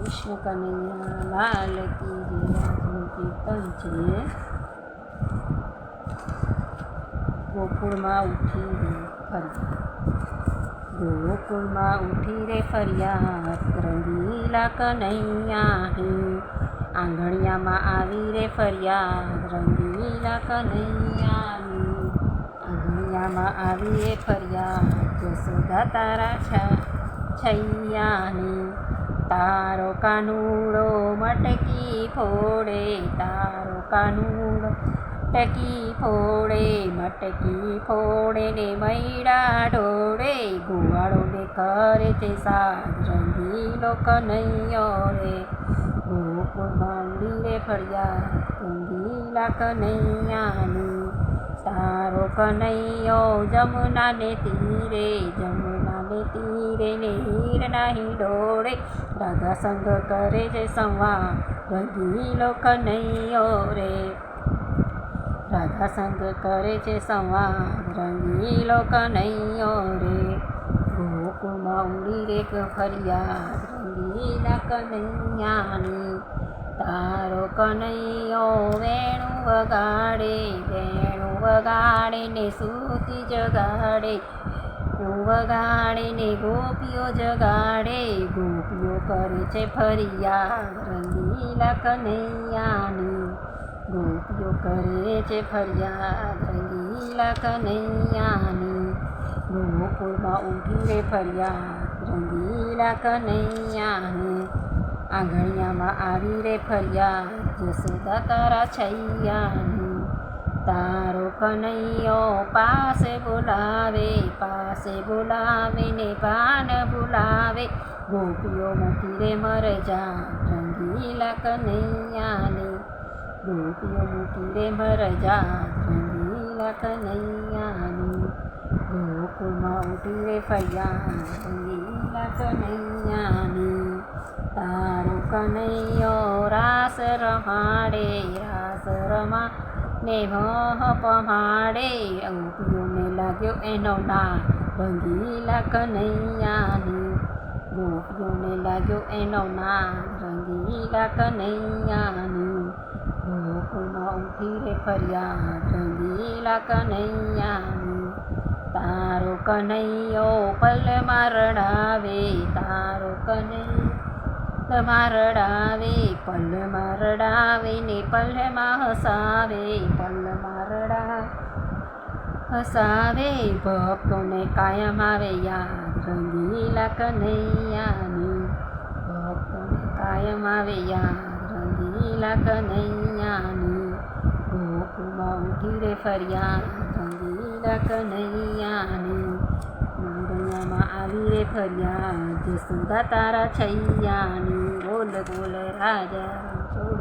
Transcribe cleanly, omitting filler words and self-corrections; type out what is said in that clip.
કૃષ્ણ કનૈયા લાલ કી જય. આજનું કીર્તન છે ગોકુળમાં ઉઠી રે ફરિયાદ. ગોકુળમાં ઉઠી રે ફરિયાદ, રંગીલા કનૈયા હે. આંગણિયામાં આવી રે ફરિયાદ, રંગીલા કનૈયાની. આંગણિયામાં આવી રે ફરિયાદ, જશોદા તારા છૈયાની. તારો કાનુડો મટકી ફોડે, તારો કાનુડો મટકી ફોડે. મટકી ફોડે ને મૈડા ઢોળે, ગોવાળોને કરે છે સાજ, રંગીલો કનૈયો રે. ગોકુળમાં ઉડી રે ફરિયાદ, રંગીલા કનૈયાની. તારો કનૈયો જમુનાને તીરે, જમુનાને તીરે ને હીર નહીં ડોળે. રાધા સંગ કરે છે સંવાદ, રંગીલો કનૈયો રે. રાધા સંગ કરે છે સંવાદ, રંગીલો કનૈયો રે. ગોકુળમાં ઉડી રે ફરિયાદ, રંગીલા કનૈયાની. તારો કનૈયો વેણું વગાડે, વેણું વગાડે ને સૂતી જગાડે. વગાડે ને ગોપીઓ જગાડે, ગોપીઓ કરે છે ફરિયાદ, રંગીલા કનૈયાની. ગોપીઓ કરે છે ફરિયાદ, રંગીલા કનૈયાની. ગોકુળમાં ઉઠી રે ફરિયાદ, રંગીલા કનૈયાની. આંગણિયામાં આવી રે ફરિયાદ, જશોદા તારા છૈયાની. તારો કનૈયો પાસે બોલાવે, પાસે બોલાવે ને પાન બોલાવે. ગોપીઓ મૂકી રે મરજા, રંગીલા કનૈયાને. ગોપીઓ મૂકી રે મરજા, રંગીલા કનૈયાની. ગોકુળમાં ઉઠી રે ફરિયાદ, રંગીલા કનૈયાની. તારો કનૈયો રાસ રમાડે, રાસ રમા ને મોહ પમાડે. ગોપીઓને લાગ્યો એનો નાદ, રંગીલા કનૈયાની. ગોપીઓને લાગ્યો એનો નાદ, રંગીલા કનૈયાની. ગોકુળમાં ઉઠી રે ફરિયાદ, રંગીલા કનૈયાની. તારો કનૈયો પલમાં રડાવે, તારો કનૈયો પલમાં રડાવે. પલમાં રડાવે ને પલમાં હસાવે, પલમાં હસાવે. ભક્તોને કાયમ આવે યાદ, રંગીલા કનૈયાની. ભક્તોને કાયમ આવે યાદ, રંગીલા કનૈયાની. ગોકુળમાં ઉઠી રે ફરિયાદ, રંગીલા કનૈયાની. આંગણિયામાં આવી રે ફરિયાદ, જશોદા તારા છૈયાની. બોલ બોલ રાજા છોડ